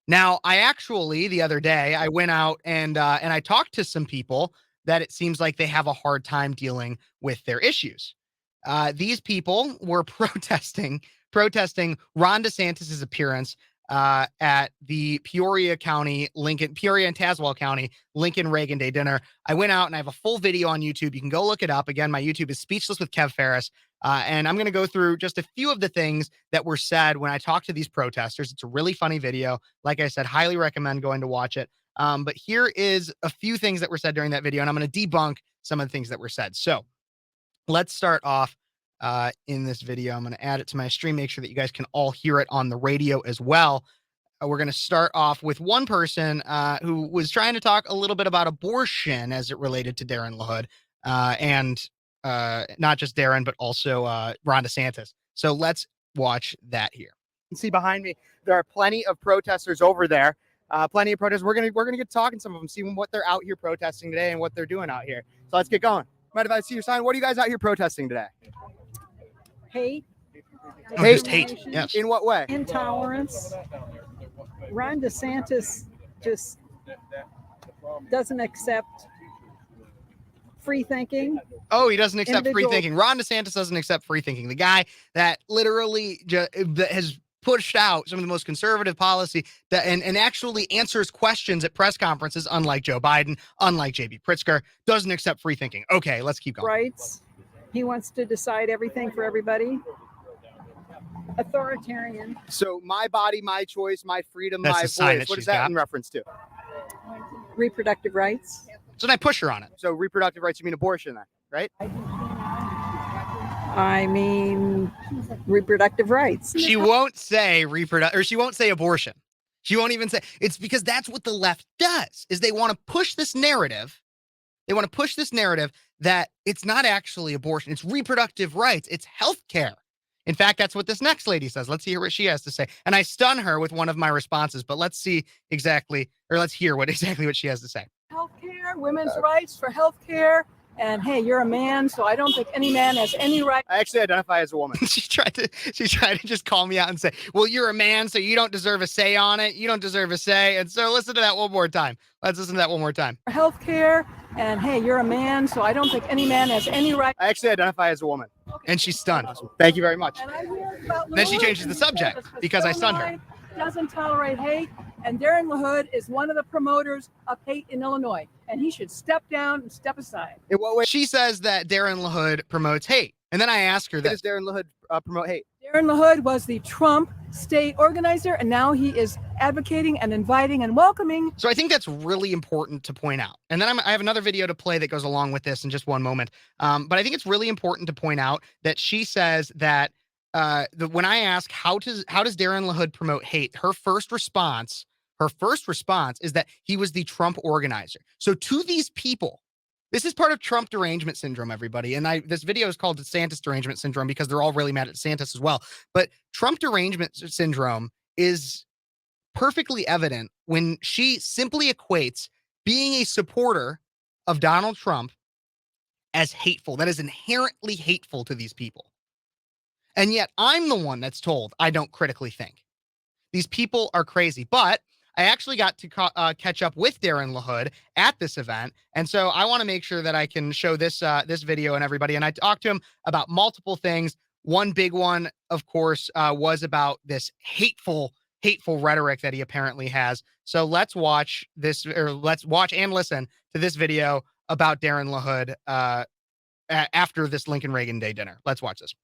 Now, I actually the other day I went out and I talked to some people that it seems like they have a hard time dealing with their issues. These people were protesting Ron DeSantis's appearance at the Peoria and Tazewell County Lincoln Reagan Day dinner. I went out and I have a full video on YouTube. You can go look it up. Again, my YouTube is Speechless with Phares. And I'm going to go through just a few of the things that were said when I talked to these protesters. It's a really funny video. Like I said, highly recommend going to watch it. But here is a few things that were said during that video, and I'm going to debunk some of the things that were said. So let's start off in this video. I'm going to add it to my stream, make sure that you guys can all hear it on the radio as well. We're going to start off with one person who was trying to talk a little bit about abortion as it related to Darren LaHood and not just Darren, but also Ron DeSantis. So let's watch that here. You can see behind me, there are plenty of protesters over there. Plenty of protesters. We're gonna get talking to some of them, see what they're out here protesting today and what they're doing out here. So let's get going. Mind if I see your sign? What are you guys out here protesting today? Hate. Just hate. Yes. In what way? Intolerance. Ron DeSantis just doesn't accept free thinking. Oh, he doesn't accept free thinking. Ron DeSantis doesn't accept free thinking. The guy that literally that has pushed out some of the most conservative policy that and actually answers questions at press conferences, unlike Joe Biden, unlike J.B. Pritzker, doesn't accept free thinking. Okay, let's keep going. Rights. He wants to decide everything for everybody. Authoritarian. So my body, my choice, my freedom, That's my the sign voice. that What is she's that got. in reference to? Reproductive rights. So then I push her on it. So reproductive rights, you mean abortion then, right? I mean, reproductive rights. She won't say she won't say abortion. She won't even say. It's because that's what the left does, is they want to push this narrative. They want to push this narrative that it's not actually abortion. It's reproductive rights. It's health care. In fact, that's what this next lady says. Let's hear what she has to say. And I stun her with one of my responses, but let's hear exactly what she has to say. Healthcare, women's rights for healthcare. And hey, you're a man, so I don't think any man has any right. I actually identify as a woman. she tried to just call me out and say, well, you're a man, so you don't deserve a say on it. You don't deserve a say. And so listen to that one more time. Let's listen to that one more time. Healthcare. And hey, you're a man, so I don't think any man has any right. I actually identify as a woman. Okay. And she's stunned. Awesome. Thank you very much. And I hear about Then she LaHood, changes the subject because I stunned her. Doesn't tolerate hate. And Darren LaHood is one of the promoters of hate in Illinois. And he should step down and step aside. In what way She says that Darren LaHood promotes hate. And then I ask her does this. Darren LaHood promote hate? Darren LaHood was the Trump state organizer, and now he is advocating and inviting and welcoming. So I think that's really important to point out. And then I have another video to play that goes along with this in just one moment. But I think it's really important to point out that she says that when I ask how does Darren LaHood promote hate, her first response is that he was the Trump organizer. So to these people, this is part of Trump derangement syndrome, everybody. And this video is called DeSantis derangement syndrome because they're all really mad at DeSantis as well. But Trump derangement syndrome is perfectly evident when she simply equates being a supporter of Donald Trump as hateful. That is inherently hateful to these people. And yet I'm the one that's told I don't critically think. These people are crazy. But I actually got to catch up with Darren LaHood at this event. And so I want to make sure that I can show this video and everybody. And I talked to him about multiple things. One big one, of course, was about this hateful rhetoric that he apparently has. So let's watch this, or let's watch and listen to this video about Darren LaHood after this Lincoln Reagan Day dinner. Let's watch this.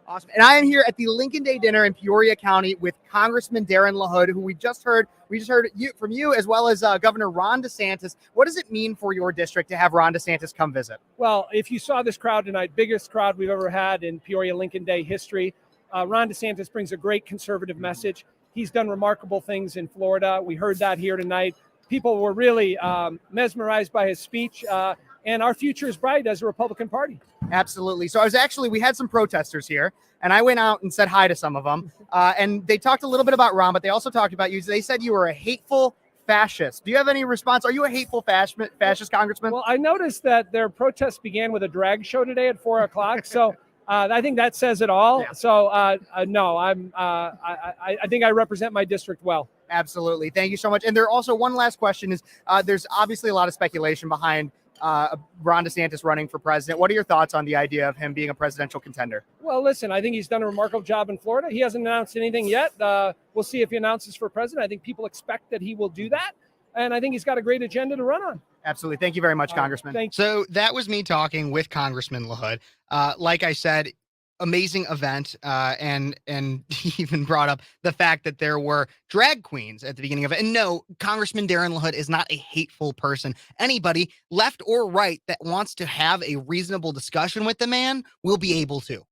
Awesome. And I am here at the Lincoln Day dinner in Peoria County with Congressman Darren LaHood, who we just heard from you as well as Governor Ron DeSantis. What does it mean for your district to have Ron DeSantis come visit? Well, if you saw this crowd tonight, biggest crowd we've ever had in Peoria Lincoln Day history. Ron DeSantis brings a great conservative message. He's done remarkable things in Florida. We heard that here tonight. People were really mesmerized by his speech. And our future is bright as a Republican Party. Absolutely. So we had some protesters here, and I went out and said hi to some of them. And they talked a little bit about Ron, but they also talked about you. They said you were a hateful fascist. Do you have any response? Are you a hateful fascist, Congressman? Well, I noticed that their protest began with a drag show today at 4 o'clock. So I think that says it all. Yeah. So no, I think I represent my district well. Absolutely. Thank you so much. And there also one last question is there's obviously a lot of speculation behind Ron DeSantis running for president. What are your thoughts on the idea of him being a presidential contender? Well, listen, I think he's done a remarkable job in Florida. He hasn't announced anything yet. We'll see if he announces for president. I think people expect that he will do that. And I think he's got a great agenda to run on. Absolutely. Thank you very much, Congressman. Thank you. So that was me talking with Congressman LaHood. Like I said, amazing event. And he even brought up the fact that there were drag queens at the beginning of it. And no, Congressman Darren LaHood is not a hateful person. Anybody, left or right, that wants to have a reasonable discussion with the man will be able to.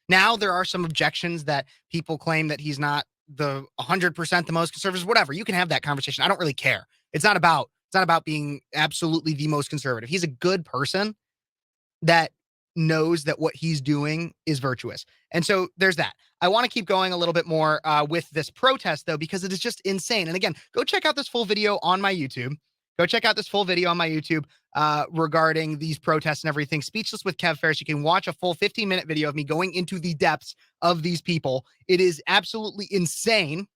Now, there are some objections that people claim that he's not the 100% the most conservative, whatever. You can have that conversation. I don't really care. It's not about being absolutely the most conservative. He's a good person that knows that what he's doing is virtuous. And so there's that. I want to keep going a little bit more with this protest, though, because it is just insane. And again, go check out this full video on my YouTube. Regarding these protests and everything. Speechless with Phares. You can watch a full 15-minute video of me going into the depths of these people. It is absolutely insane.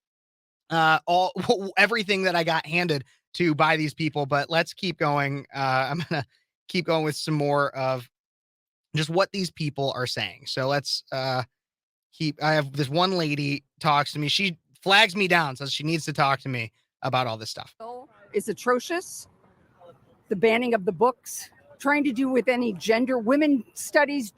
Everything that I got handed to by these people, but let's keep going. I'm going to keep going with some more of just what these people are saying. So let's I have this one lady talks to me. She flags me down, says she needs to talk to me about all this stuff. Is atrocious. The banning of the books, trying to do with any gender studies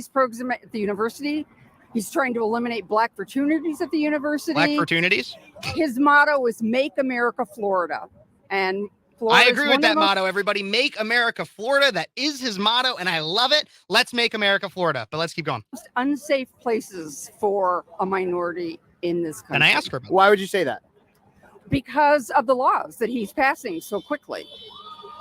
program at the university. He's trying to eliminate black fraternities at the university. Black fraternities? His motto is "Make America Florida." And Florida I agree with that motto, everybody. Make America Florida. That is his motto, and I love it. Let's make America Florida. But let's keep going. Most unsafe places for a minority in this country. And I asked her about Why would you say that? Because of the laws that he's passing so quickly.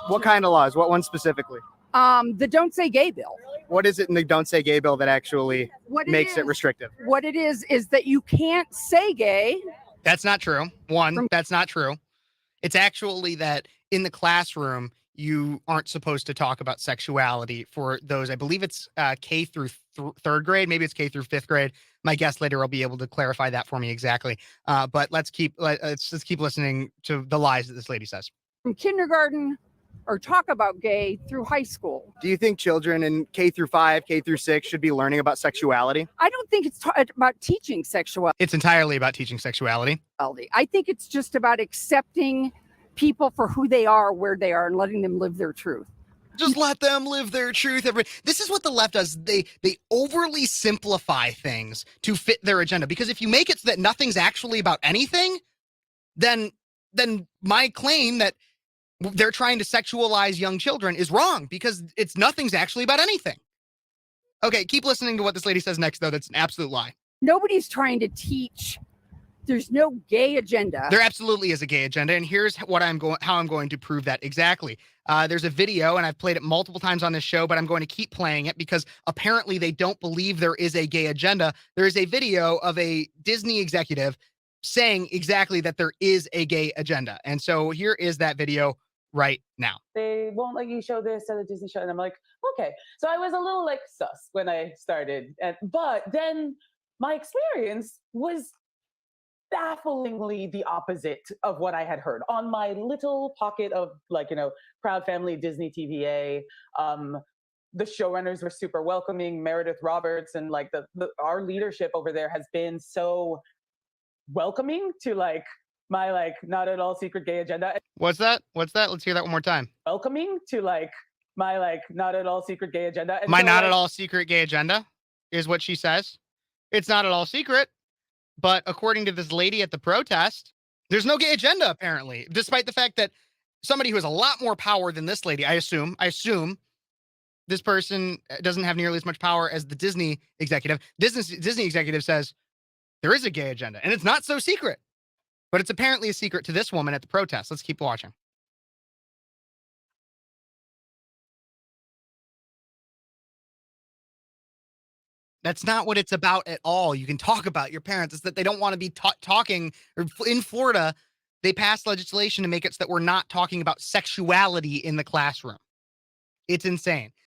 What kind of laws? What one specifically? The Don't Say Gay bill. What is it in the Don't Say Gay bill that actually makes it restrictive? What it is that you can't say gay. That's not true. That's not true. It's actually that in the classroom, you aren't supposed to talk about sexuality for those. I believe it's K through third grade. Maybe it's K through fifth grade. My guest later will be able to clarify that for me exactly. But let's keep listening to the lies that this lady says. From kindergarten or talk about gay through high school. Do you think children in K through 5, K through 6 should be learning about sexuality? I don't think it's about teaching sexuality. It's entirely about teaching sexuality. I think it's just about accepting people for who they are, where they are, and letting them live their truth. Just let them live their truth. This is what the left does. They overly simplify things to fit their agenda. Because if you make it so that nothing's actually about anything, then my claim that they're trying to sexualize young children is wrong, because nothing's actually about anything. Okay, keep listening to what this lady says next, though. That's an absolute lie. Nobody's trying to teach. There's no gay agenda. There absolutely is a gay agenda, and here's how I'm going to prove that exactly. There's a video, and I've played it multiple times on this show, but I'm going to keep playing it because apparently they don't believe there is a gay agenda. There is a video of a Disney executive saying exactly that there is a gay agenda. And so here is that video right now. They won't let you show this at a Disney show. And I'm like, okay. So I was a little like sus when I started. But then my experience was bafflingly the opposite of what I had heard on my little pocket of proud family Disney TVA. The showrunners were super welcoming. Meredith Roberts and our leadership over there has been so welcoming to my not at all secret gay agenda. What's that? Let's hear that one more time. Welcoming to my not at all secret gay agenda. And my so, not at all secret gay agenda is what she says. It's not at all secret, but according to this lady at the protest, there's no gay agenda apparently, despite the fact that somebody who has a lot more power than this lady, I assume this person doesn't have nearly as much power as the Disney executive. Disney executive says there is a gay agenda, and it's not so secret. But it's apparently a secret to this woman at the protest. Let's keep watching. That's not what it's about at all. You can talk about your parents. It's that they don't want to be talking. In Florida, they passed legislation to make it so that we're not talking about sexuality in the classroom. It's insane.